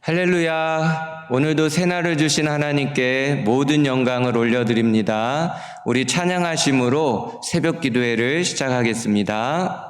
할렐루야. 오늘도 새날을 주신 하나님께 모든 영광을 올려드립니다. 우리 찬양하심으로 새벽 기도회를 시작하겠습니다.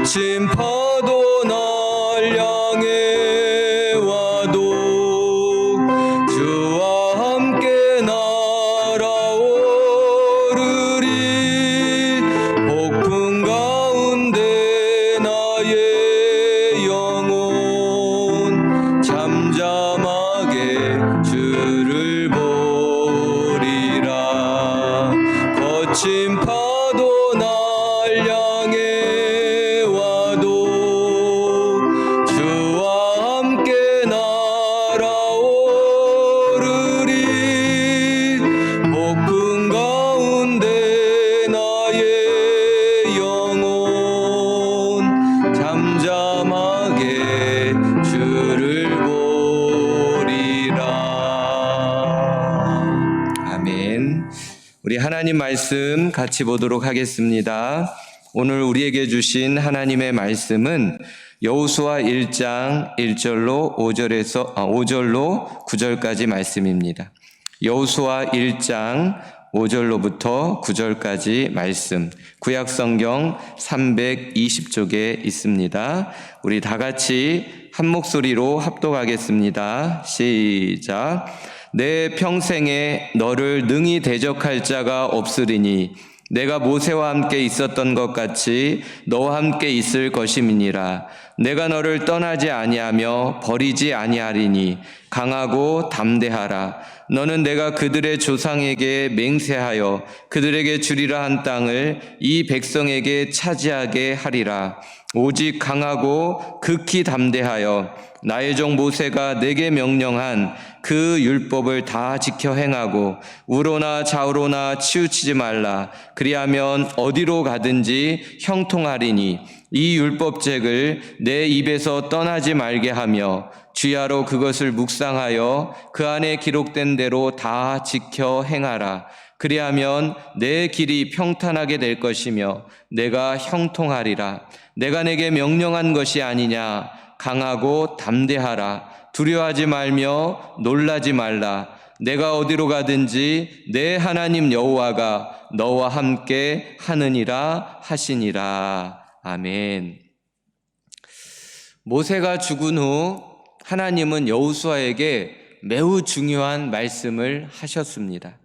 거친 파도 날 향해 와도 주와 함께 날아오르리. 폭풍 가운데 나의 영혼 잠잠하게 주를 보리라. 거친 파도 날 향해 우리 하나님 말씀 같이 보도록 하겠습니다. 오늘 우리에게 주신 하나님의 말씀은 여호수아 1장 1절로 5절로 9절까지 말씀입니다. 여호수아 1장 5절로부터 9절까지 말씀, 구약성경 320쪽에 있습니다. 우리 다 같이 한 목소리로 합독하겠습니다. 시작. 내 평생에 너를 능히 대적할 자가 없으리니 내가 모세와 함께 있었던 것 같이 너와 함께 있을 것임이니라. 내가 너를 떠나지 아니하며 버리지 아니하리니 강하고 담대하라. 너는 내가 그들의 조상에게 맹세하여 그들에게 주리라 한 땅을 이 백성에게 차지하게 하리라. 오직 강하고 극히 담대하여 나의 종 모세가 내게 명령한 그 율법을 다 지켜 행하고 우로나 좌우로나 치우치지 말라. 그리하면 어디로 가든지 형통하리니 이 율법책을 내 입에서 떠나지 말게 하며 주야로 그것을 묵상하여 그 안에 기록된 대로 다 지켜 행하라. 그리하면 내 길이 평탄하게 될 것이며 내가 형통하리라. 내가 내게 명령한 것이 아니냐. 강하고 담대하라. 두려워하지 말며 놀라지 말라. 내가 어디로 가든지 내 하나님 여호와가 너와 함께 하느니라 하시니라. 아멘. 모세가 죽은 후 하나님은 여호수아에게 매우 중요한 말씀을 하셨습니다.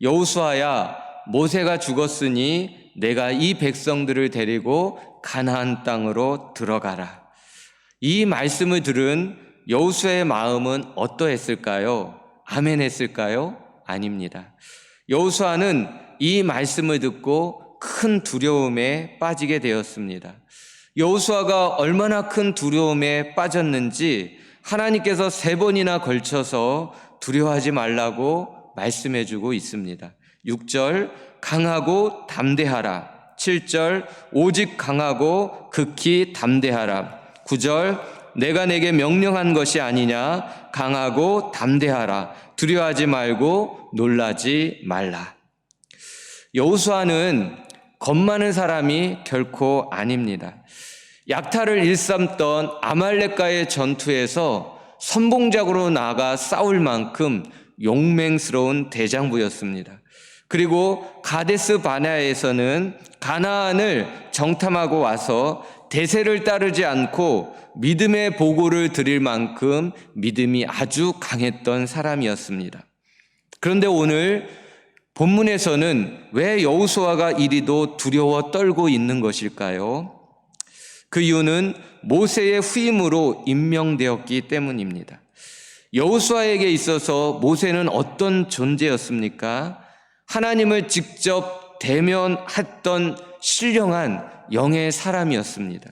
여호수아야, 모세가 죽었으니 내가 이 백성들을 데리고 가나안 땅으로 들어가라. 이 말씀을 들은 여호수아의 마음은 어떠했을까요? 아멘 했을까요? 아닙니다. 여호수아는 이 말씀을 듣고 큰 두려움에 빠지게 되었습니다. 여호수아가 얼마나 큰 두려움에 빠졌는지 하나님께서 3번이나 걸쳐서 두려워하지 말라고 말씀해주고 있습니다. 6절 강하고 담대하라. 7절 오직 강하고 극히 담대하라. 9절 내가 내게 명령한 것이 아니냐. 강하고 담대하라. 두려워하지 말고 놀라지 말라. 여호수아는 겁 많은 사람이 결코 아닙니다. 약탈을 일삼던 아말렉과의 전투에서 선봉작으로 나가 싸울 만큼 용맹스러운 대장부였습니다. 그리고 가데스 바네아에서는 가나안을 정탐하고 와서 대세를 따르지 않고 믿음의 보고를 드릴 만큼 믿음이 아주 강했던 사람이었습니다. 그런데 오늘 본문에서는 왜 여호수아가 이리도 두려워 떨고 있는 것일까요? 그 이유는 모세의 후임으로 임명되었기 때문입니다. 여호수아에게 있어서 모세는 어떤 존재였습니까? 하나님을 직접 대면했던 신령한 영의 사람이었습니다.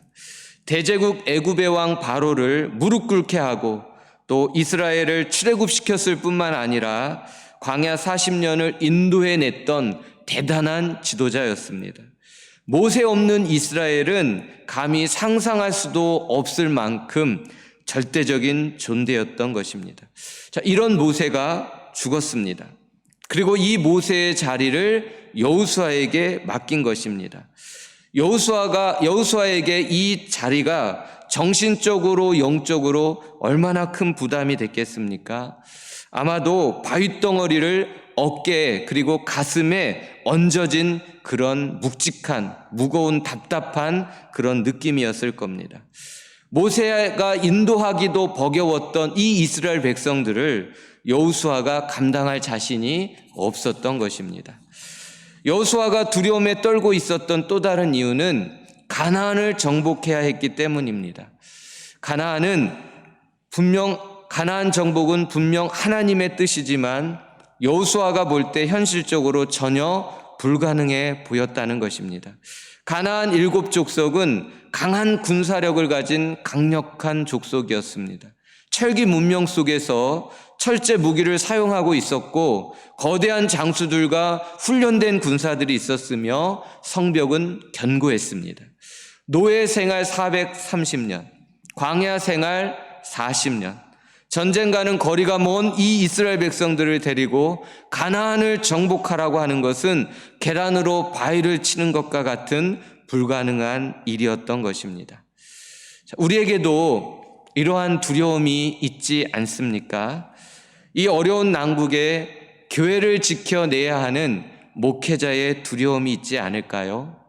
대제국 애굽의 왕 바로를 무릎 꿇게 하고 또 이스라엘을 출애굽시켰을 뿐만 아니라 광야 40년을 인도해냈던 대단한 지도자였습니다. 모세 없는 이스라엘은 감히 상상할 수도 없을 만큼 절대적인 존재였던 것입니다. 자, 이런 모세가 죽었습니다. 그리고 이 모세의 자리를 여호수아에게 맡긴 것입니다. 여호수아에게 이 자리가 정신적으로 영적으로 얼마나 큰 부담이 됐겠습니까? 아마도 바윗덩어리를 어깨에 그리고 가슴에 얹어진 그런 묵직한 무거운 답답한 그런 느낌이었을 겁니다. 모세가 인도하기도 버거웠던 이 이스라엘 백성들을 여호수아가 감당할 자신이 없었던 것입니다. 여호수아가 두려움에 떨고 있었던 또 다른 이유는 가나안을 정복해야 했기 때문입니다. 가나안 정복은 분명 하나님의 뜻이지만 여호수아가 볼 때 현실적으로 전혀 불가능해 보였다는 것입니다. 가나안 7족속은 강한 군사력을 가진 강력한 족속이었습니다. 철기 문명 속에서 철제 무기를 사용하고 있었고 거대한 장수들과 훈련된 군사들이 있었으며 성벽은 견고했습니다. 노예 생활 430년, 광야 생활 40년, 전쟁과는 거리가 먼 이 이스라엘 백성들을 데리고 가나안을 정복하라고 하는 것은 계란으로 바위를 치는 것과 같은 불가능한 일이었던 것입니다. 우리에게도 이러한 두려움이 있지 않습니까? 이 어려운 난국에 교회를 지켜내야 하는 목회자의 두려움이 있지 않을까요?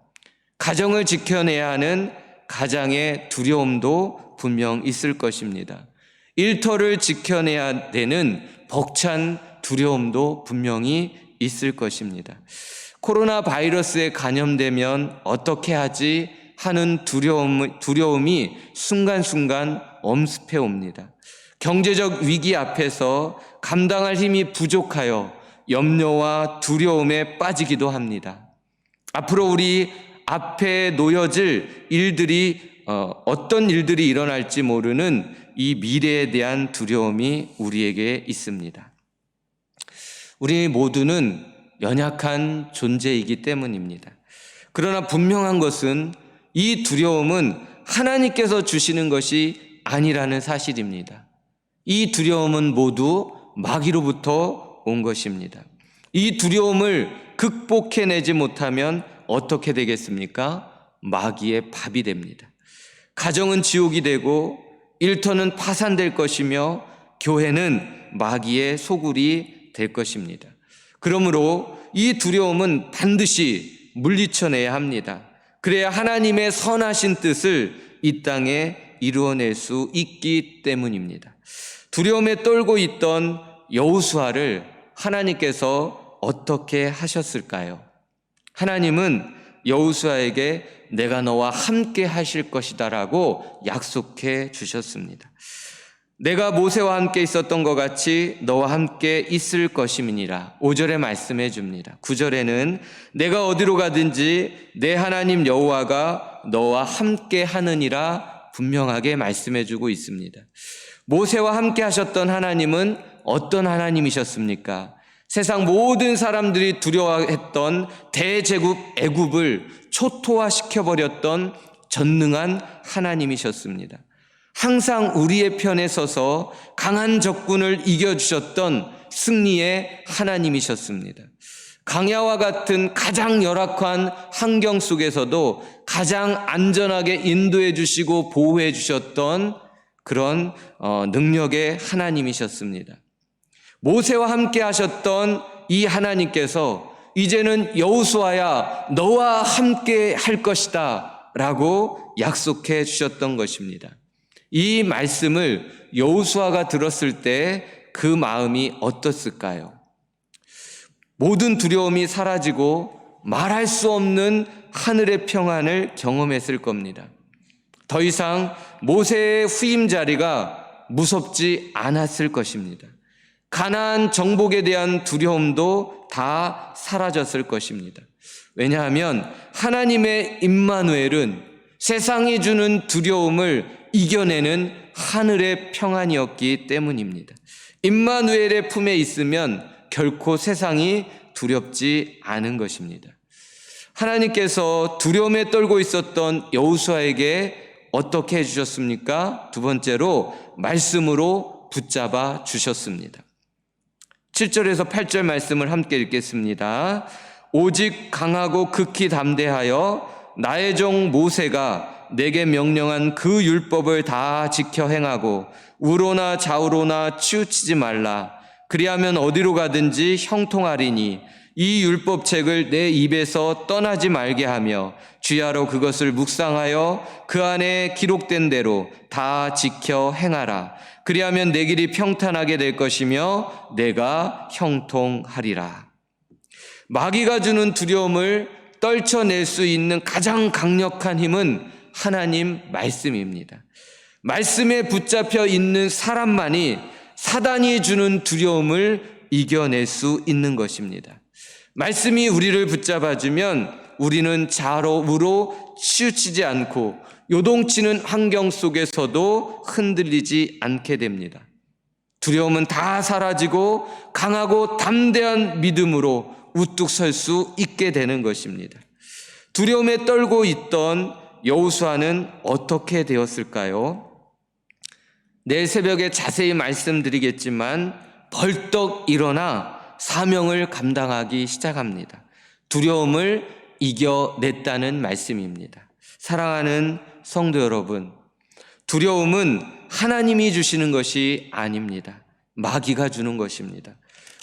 가정을 지켜내야 하는 가장의 두려움도 분명 있을 것입니다. 일터를 지켜내야 되는 벅찬 두려움도 분명히 있을 것입니다. 코로나 바이러스에 감염되면 어떻게 하지 하는 두려움이 순간순간 엄습해 옵니다. 경제적 위기 앞에서 감당할 힘이 부족하여 염려와 두려움에 빠지기도 합니다. 앞으로 우리 앞에 놓여질 일들이 어떤 일들이 일어날지 모르는 이 미래에 대한 두려움이 우리에게 있습니다. 우리 모두는 연약한 존재이기 때문입니다. 그러나 분명한 것은 이 두려움은 하나님께서 주시는 것이 아니라는 사실입니다. 이 두려움은 모두 마귀로부터 온 것입니다. 이 두려움을 극복해내지 못하면 어떻게 되겠습니까? 마귀의 밥이 됩니다. 가정은 지옥이 되고 일터는 파산될 것이며 교회는 마귀의 소굴이 될 것입니다. 그러므로 이 두려움은 반드시 물리쳐내야 합니다. 그래야 하나님의 선하신 뜻을 이 땅에 이루어낼 수 있기 때문입니다. 두려움에 떨고 있던 여호수아를 하나님께서 어떻게 하셨을까요? 하나님은 여호수아에게 내가 너와 함께 하실 것이다 라고 약속해 주셨습니다. 내가 모세와 함께 있었던 것 같이 너와 함께 있을 것임이니라 5절에 말씀해 줍니다. 9절에는 내가 어디로 가든지 내 하나님 여호와가 너와 함께 하느니라 분명하게 말씀해 주고 있습니다. 모세와 함께 하셨던 하나님은 어떤 하나님이셨습니까? 세상 모든 사람들이 두려워했던 대제국 애굽을 초토화시켜버렸던 전능한 하나님이셨습니다. 항상 우리의 편에 서서 강한 적군을 이겨주셨던 승리의 하나님이셨습니다. 강야와 같은 가장 열악한 환경 속에서도 가장 안전하게 인도해 주시고 보호해 주셨던 그런 능력의 하나님이셨습니다. 모세와 함께 하셨던 이 하나님께서 이제는 여호수아야 너와 함께 할 것이다 라고 약속해 주셨던 것입니다. 이 말씀을 여호수아가 들었을 때 그 마음이 어떻을까요? 모든 두려움이 사라지고 말할 수 없는 하늘의 평안을 경험했을 겁니다. 더 이상 모세의 후임 자리가 무섭지 않았을 것입니다. 가나안 정복에 대한 두려움도 다 사라졌을 것입니다. 왜냐하면 하나님의 임마누엘은 세상이 주는 두려움을 이겨내는 하늘의 평안이었기 때문입니다. 임마누엘의 품에 있으면 결코 세상이 두렵지 않은 것입니다. 하나님께서 두려움에 떨고 있었던 여호수아에게 어떻게 해주셨습니까? 두 번째로 말씀으로 붙잡아 주셨습니다. 7절에서 8절 말씀을 함께 읽겠습니다. 오직 강하고 극히 담대하여 나의 종 모세가 내게 명령한 그 율법을 다 지켜 행하고 우로나 좌우로나 치우치지 말라. 그리하면 어디로 가든지 형통하리니 이 율법책을 내 입에서 떠나지 말게 하며 주야로 그것을 묵상하여 그 안에 기록된 대로 다 지켜 행하라. 그리하면 내 길이 평탄하게 될 것이며 내가 형통하리라. 마귀가 주는 두려움을 떨쳐낼 수 있는 가장 강력한 힘은 하나님 말씀입니다. 말씀에 붙잡혀 있는 사람만이 사단이 주는 두려움을 이겨낼 수 있는 것입니다. 말씀이 우리를 붙잡아주면 우리는 좌우로 치우치지 않고 요동치는 환경 속에서도 흔들리지 않게 됩니다. 두려움은 다 사라지고 강하고 담대한 믿음으로 우뚝 설 수 있게 되는 것입니다. 두려움에 떨고 있던 여호수아는 어떻게 되었을까요? 내일 새벽에 자세히 말씀드리겠지만 벌떡 일어나 사명을 감당하기 시작합니다. 두려움을 이겨냈다는 말씀입니다. 사랑하는 성도 여러분, 두려움은 하나님이 주시는 것이 아닙니다. 마귀가 주는 것입니다.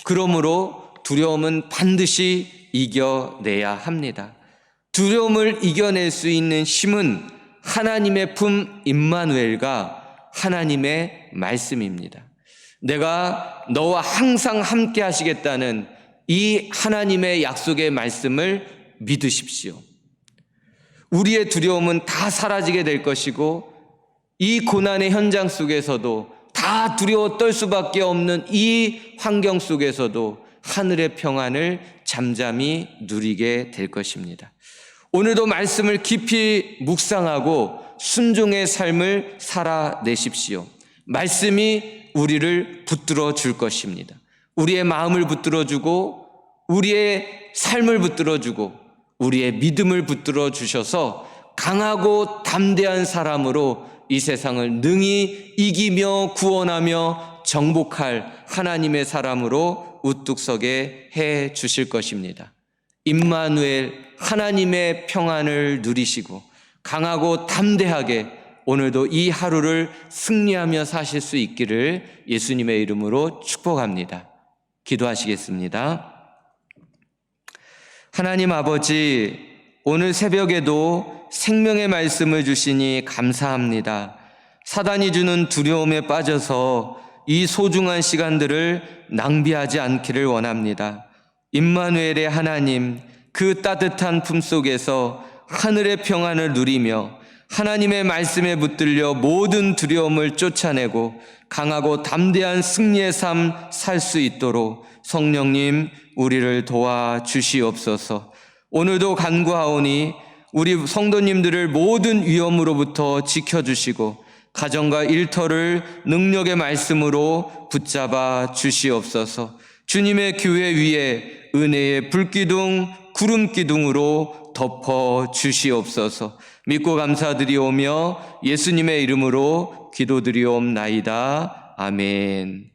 그러므로 두려움은 반드시 이겨내야 합니다. 두려움을 이겨낼 수 있는 힘은 하나님의 품 임마누엘과 하나님의 말씀입니다. 내가 너와 항상 함께 하시겠다는 이 하나님의 약속의 말씀을 믿으십시오. 우리의 두려움은 다 사라지게 될 것이고 이 고난의 현장 속에서도 다 두려워 떨 수밖에 없는 이 환경 속에서도 하늘의 평안을 잠잠히 누리게 될 것입니다. 오늘도 말씀을 깊이 묵상하고 순종의 삶을 살아내십시오. 말씀이 우리를 붙들어 줄 것입니다. 우리의 마음을 붙들어 주고 우리의 삶을 붙들어 주고 우리의 믿음을 붙들어 주셔서 강하고 담대한 사람으로 이 세상을 능히 이기며 구원하며 정복할 하나님의 사람으로 우뚝 서게 해 주실 것입니다. 임마누엘 하나님의 평안을 누리시고 강하고 담대하게 오늘도 이 하루를 승리하며 사실 수 있기를 예수님의 이름으로 축복합니다. 기도하시겠습니다. 하나님 아버지, 오늘 새벽에도 생명의 말씀을 주시니 감사합니다. 사단이 주는 두려움에 빠져서 이 소중한 시간들을 낭비하지 않기를 원합니다. 임마누엘의 하나님, 그 따뜻한 품속에서 하늘의 평안을 누리며 하나님의 말씀에 붙들려 모든 두려움을 쫓아내고 강하고 담대한 승리의 삶 살 수 있도록 성령님 우리를 도와주시옵소서. 오늘도 간구하오니 우리 성도님들을 모든 위험으로부터 지켜주시고 가정과 일터를 능력의 말씀으로 붙잡아 주시옵소서. 주님의 교회 위에 은혜의 불기둥, 구름기둥으로 덮어 주시옵소서. 믿고 감사드리오며 예수님의 이름으로 기도드리옵나이다. 아멘.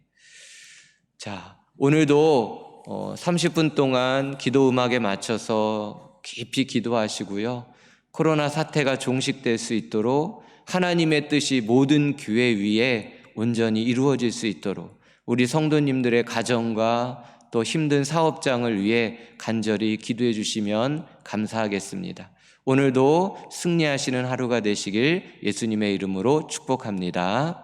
자, 오늘도 30분 동안 기도 음악에 맞춰서 깊이 기도하시고요. 코로나 사태가 종식될 수 있도록 하나님의 뜻이 모든 교회 위에 온전히 이루어질 수 있도록 우리 성도님들의 가정과 또 힘든 사업장을 위해 간절히 기도해 주시면 감사하겠습니다. 오늘도 승리하시는 하루가 되시길 예수님의 이름으로 축복합니다.